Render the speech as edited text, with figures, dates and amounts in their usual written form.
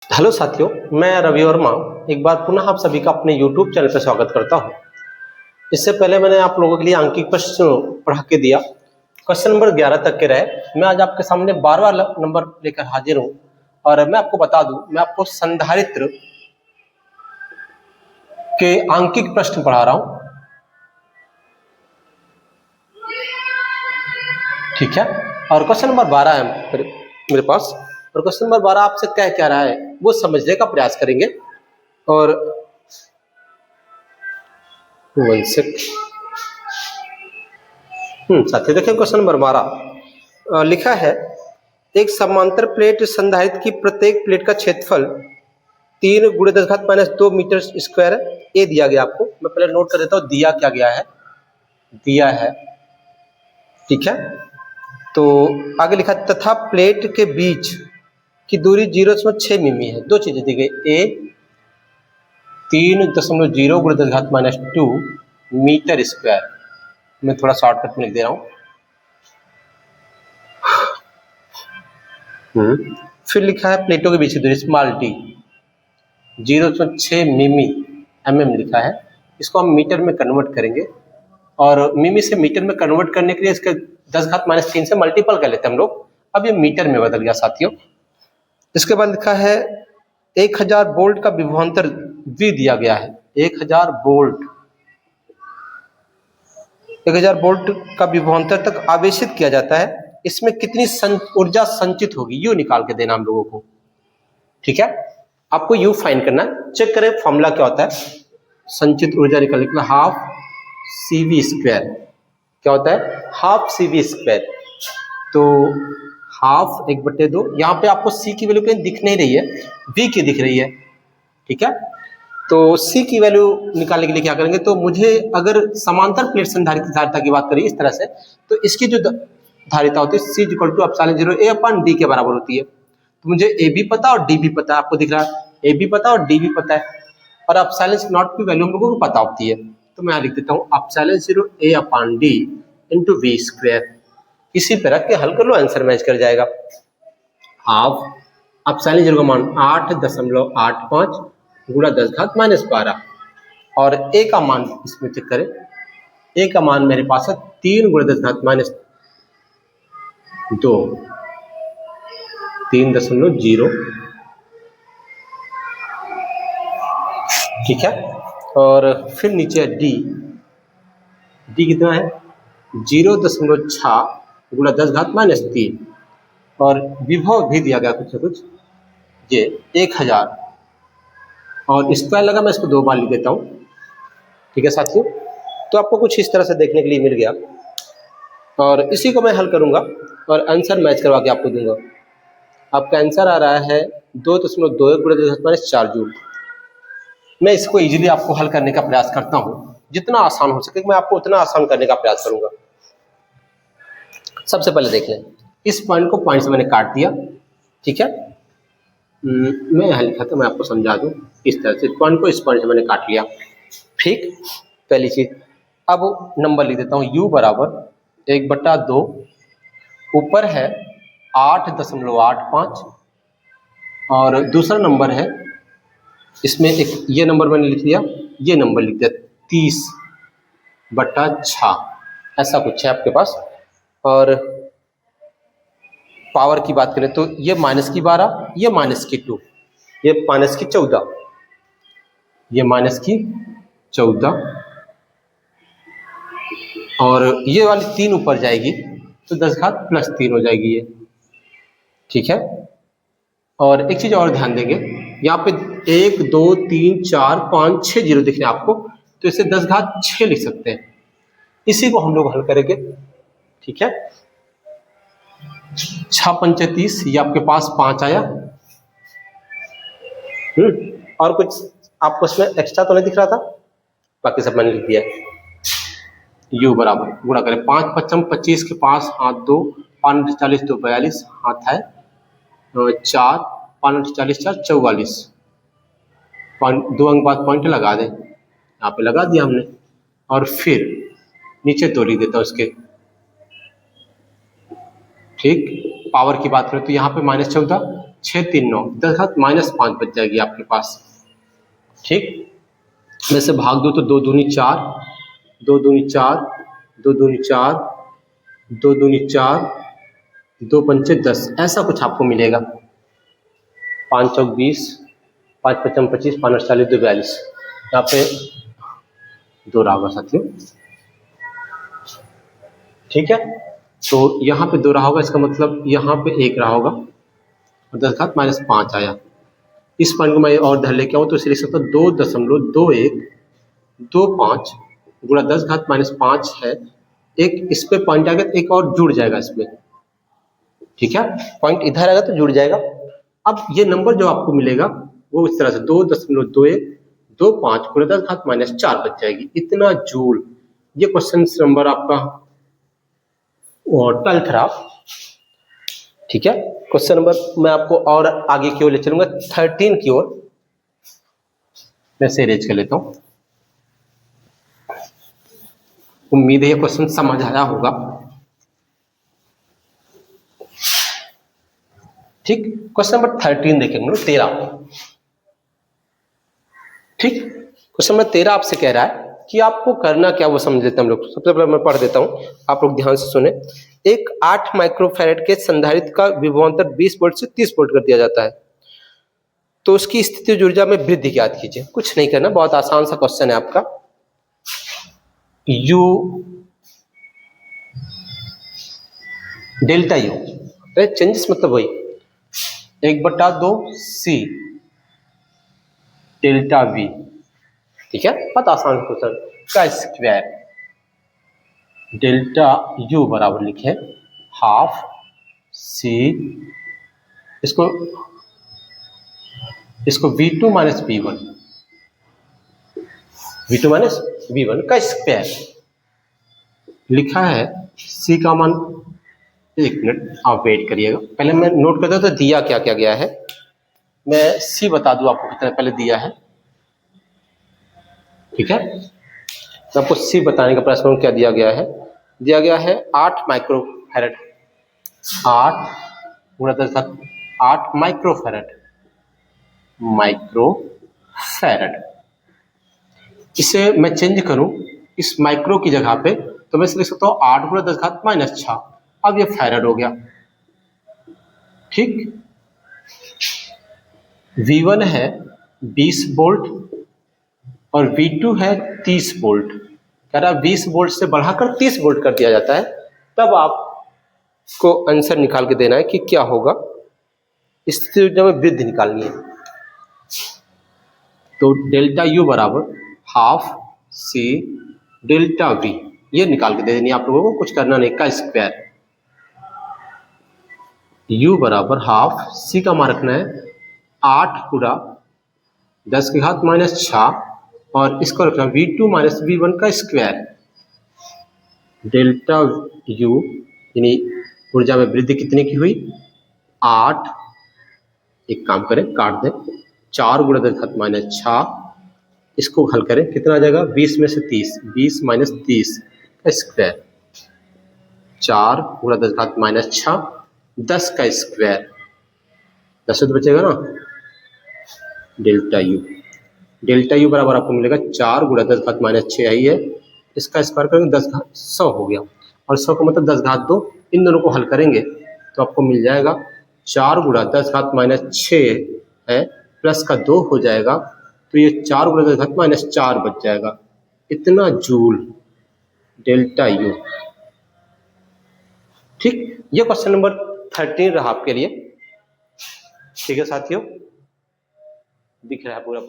Hello साथियों, मैं रवि वर्मा एक बार पुनः आप सभी का अपने YouTube चैनल पर स्वागत करता हूं। इससे पहले मैंने आप लोगों के लिए अंकित प्रश्न पढ़ा के दिया, क्वेश्चन नंबर 11 तक के रहे। मैं आज आपके सामने 12वां नंबर लेकर हाजिर हूं और मैं आपको बता दूं, मैं आपको संधारित्र के अंकित प्रश्न पढ़ा रहा हूं। ठीक है, और क्वेश्चन नंबर 12 है मेरे पास, और क्वेश्चन नंबर 12 आपसे क्या रहा है वो समझने का प्रयास करेंगे। और साथियों देखिए, क्वेश्चन नंबर 12 लिखा है, एक समांतर प्लेट संधारित्र की प्रत्येक प्लेट का क्षेत्रफल 3 × 10⁻² मीटर स्क्वायर है। ये दिया गया आपको, मैं पहले नोट कर देता हूँ दिया क्या गया है, दिया है। ठीक है, तो आगे लिखा, तथा प्लेट के बीच की दूरी 0.6 मिमी है। दो चीजें दी गई, ए 3.0 × 10⁻² मीटर स्क्वायर। मैं थोड़ा शॉर्टकट में लिख दे रहा हूं। फिर लिखा है प्लेटों के बीच की दूरी स्मॉल डी 0.6 मिमी mm लिखा है। इसको हम मीटर में कन्वर्ट करेंगे और मिमी से मीटर में कन्वर्ट करने के लिए इसके 10⁻³ से मल्टीपल कर लेते हैं हम लोग। अब ये मीटर में बदल गया साथियों। इसके बाद लिखा है 1000 वोल्ट का विभवांतर V दिया गया है। 1000 वोल्ट का विभवांतर तक आवेशित किया जाता है। इसमें कितनी ऊर्जा संचित होगी, यू निकाल के देना हम लोगों को। ठीक है, आपको यू फाइंड करना है। चेक करें फॉर्मूला क्या होता है। संचित ऊर्जा निकालने के लिए हाफ CV²। क्या होता है? Half CV²। तो हाफ 1/2, यहाँ पे आपको C की वैल्यू कहीं दिख नहीं रही है, V की दिख रही है। ठीक है, तो C की वैल्यू निकालने के लिए क्या करेंगे, तो मुझे अगर समांतर प्लेट संधारित्र धारिता की बात करें इस तरह से, तो इसकी जो धारिता होती है C = ε0A/d के बराबर होती है। तो मुझे A भी पता और D भी पता है, आपको दिख रहा है A भी पता और D भी पता है, और ε0 की वैल्यू हम लोगों को पता होती है। तो मैं यहाँ लिख देता हूँ ε0A/d × V²। इसी तरह के हल कर लो, आंसर मैच कर जाएगा। हाफ ε0 का मान 8.85 × 10⁻12 और A का मान इसमें चेक करें। A का मान मेरे पास है 3 × 10⁻², 3.0। ठीक है, और फिर नीचे D कितना है 0.6 × 10⁻³ और विभव भी दिया गया कुछ न कुछ, ये 1000 और स्क्वायर लगा, मैं इसको 2 बार लिख देता हूँ। ठीक है साथियों, तो आपको कुछ इस तरह से देखने के लिए मिल गया और इसी को मैं हल करूंगा और आंसर मैच करवा के आपको दूंगा। आपका आंसर आ रहा है 2.21 × 10⁻4 जूल। मैं इसको इजीली आपको हल करने का प्रयास करता हूँ, जितना आसान हो सके मैं आपको उतना आसान करने का प्रयास करूंगा। सबसे पहले देख लें, इस पॉइंट को पॉइंट से मैंने काट दिया। ठीक है, मैं यहाँ लिखा था, मैं आपको समझा दूं इस तरह से, इस पॉइंट को इस पॉइंट से मैंने काट लिया। ठीक, पहली चीज। अब नंबर लिख देता हूँ U = 1/2, ऊपर है 8.85 और दूसरा नंबर है, इसमें एक ये नंबर मैंने लिख दिया, ये नंबर लिख दिया 30/6, ऐसा कुछ है आपके पास। और पावर की बात करें तो ये -12, ये -2, ये -14, ये -14 और ये वाली 3 ऊपर जाएगी तो 10⁻+3 हो जाएगी ये। ठीक है, और एक चीज और ध्यान देंगे, यहाँ पे 1 2 3 4 5 6 जीरो दिख रहे हैं आपको, तो इसे 10⁻6 लिख सकते हैं। इसी को हम लोग हल करेंगे। ठीक है, 6 × 5 = 30, ये आपके पास 5 आया। और कुछ आपको इसमें एक्स्ट्रा तो नहीं दिख रहा था, बाकी सब मैंने लिख दिया। U बराबर गुणा करें 5 × 5 = 25 के पास हाथ 2, 5 × 40 2 42 हाथ है 4, 5 × 40 4 44, 2 अंक बाद पॉइंट लगा दें, यहाँ पे लगा दिया हमने। और फिर नीचे 2 लिख देता हूँ इसके। ठीक, पावर की बात करें तो यहाँ पे -14 6 3 9, 10 घात -5 बच जाएगी आपके पास। ठीक, में से भाग दो तो 2 दूनी 4, 2 दूनी 4, 2 दूनी 4, 2 दूनी 4, 2 पंचे 10, ऐसा कुछ आपको मिलेगा। 5 चौक 20, 5 पचम 25, 5 40, 2 42, यहाँ पे 2 रहा होगा साथियों। ठीक है, तो यहाँ पे 2 रहा होगा, इसका मतलब यहाँ पे 1 रहा होगा और 10 घात -5 आया। इस पॉइंट को मैं और धर लेके आऊँ तो इसे लिख सकता हूँ 2.2125 गुणा 10 घात -5 है। एक इस पे पॉइंट आ गया तो एक और जुड़ जाएगा इसमें। ठीक है, पॉइंट इधर आएगा तो जुड़ जाएगा। अब ये नंबर जो आपको मिलेगा वो इस तरह से 2.2125 गुणा 10 घात -4 बच जाएगी, इतना जूल। ये क्वेश्चन नंबर आपका 12 रहा। ठीक है, क्वेश्चन नंबर मैं आपको और आगे की ओर ले चलूंगा, 13 की ओर। मैं से अरेंज कर लेता हूं। उम्मीद है ये क्वेश्चन समझ आया होगा। ठीक, क्वेश्चन नंबर 13 देखेंगे, 13। ठीक, क्वेश्चन नंबर 13 आपसे कह रहा है कि आपको करना क्या वो समझ लेते हैं हम लोग। सबसे पहले मैं पढ़ देता हूं, आप लोग ध्यान से सुने। एक 8 माइक्रोफैरेड के संधारित्र का विभवांतर 20 वोल्ट से 30 वोल्ट कर दिया जाता है, तो उसकी स्थितिज ऊर्जा में वृद्धि ज्ञात कीजिए। कुछ नहीं करना, बहुत आसान सा क्वेश्चन है आपका। यू डेल्टा यू, चेंजेस मतलब वही 1/2 सी डेल्टा वी। ठीक है, बहुत आसान क्वेश्चन का स्क्वायर। डेल्टा यू बराबर लिखे हाफ सी, इसको V2 minus V1, V2 minus V1 का स्क्वायर लिखा है। सी का मान, एक मिनट आप वेट करिएगा, पहले मैं नोट करता हूं तो दिया क्या क्या गया है। मैं सी बता दूं आपको कितना पहले दिया है। ठीक है, तो आपको सी बताने का प्रयास करूं क्या दिया गया है। दिया गया है 8 माइक्रोफैरेड, 8 गुणा 10 घात 8 माइक्रोफैरेड, इसे मैं चेंज करूं इस माइक्रो की जगह पे तो मैं लिख सकता हूं 8 गुणा 10 घात -6। अब ये फैरेड हो गया। ठीक, V1 है 20 वोल्ट और V2 है 30 वोल्ट। कह रहा 20 वोल्ट से बढ़ाकर 30 वोल्ट कर दिया जाता है, तब आपको आंसर निकाल के देना है कि क्या होगा। स्थिति ऊर्जा में वृद्धि निकालनी है। तो डेल्टा यू बराबर हाफ सी डेल्टा वी, ये निकाल के दे देनी है आप लोगों को, कुछ करना नहीं, का स्क्वायर। यू बराबर हाफ, सी का मान रखना है 8 गुणा 10 की घात -6 और इसको रखना V2 माइनस V1 का स्क्वायर। डेल्टा यू यानी ऊर्जा में वृद्धि कितने की हुई 8, एक काम करें काट दें, 4 गुणा 10 घात -6, इसको हल करें कितना आ जाएगा 20 में से 30, 20 माइनस 30 का स्क्वायर, 4 गुणा 10 घात -6, 10 का स्क्वायर, 10 तो बचेगा ना। डेल्टा यू बराबर आपको मिलेगा 4 गुणा 10 घात -6 आई है, इसका स्क्वायर करेंगे 10 घात 100 हो गया, और 100 का मतलब 10 घात 2, इन दोनों को हल करेंगे तो आपको मिल जाएगा 4 गुणा 10 घात -6 है, प्लस का 2 हो जाएगा, तो ये 4 गुणा 10 घात -4 बच जाएगा, इतना जूल डेल्टा यू। ठीक, ये क्वेश्चन नंबर 13 रहा आपके लिए। ठीक है साथियों, दिख रहा है पूरा।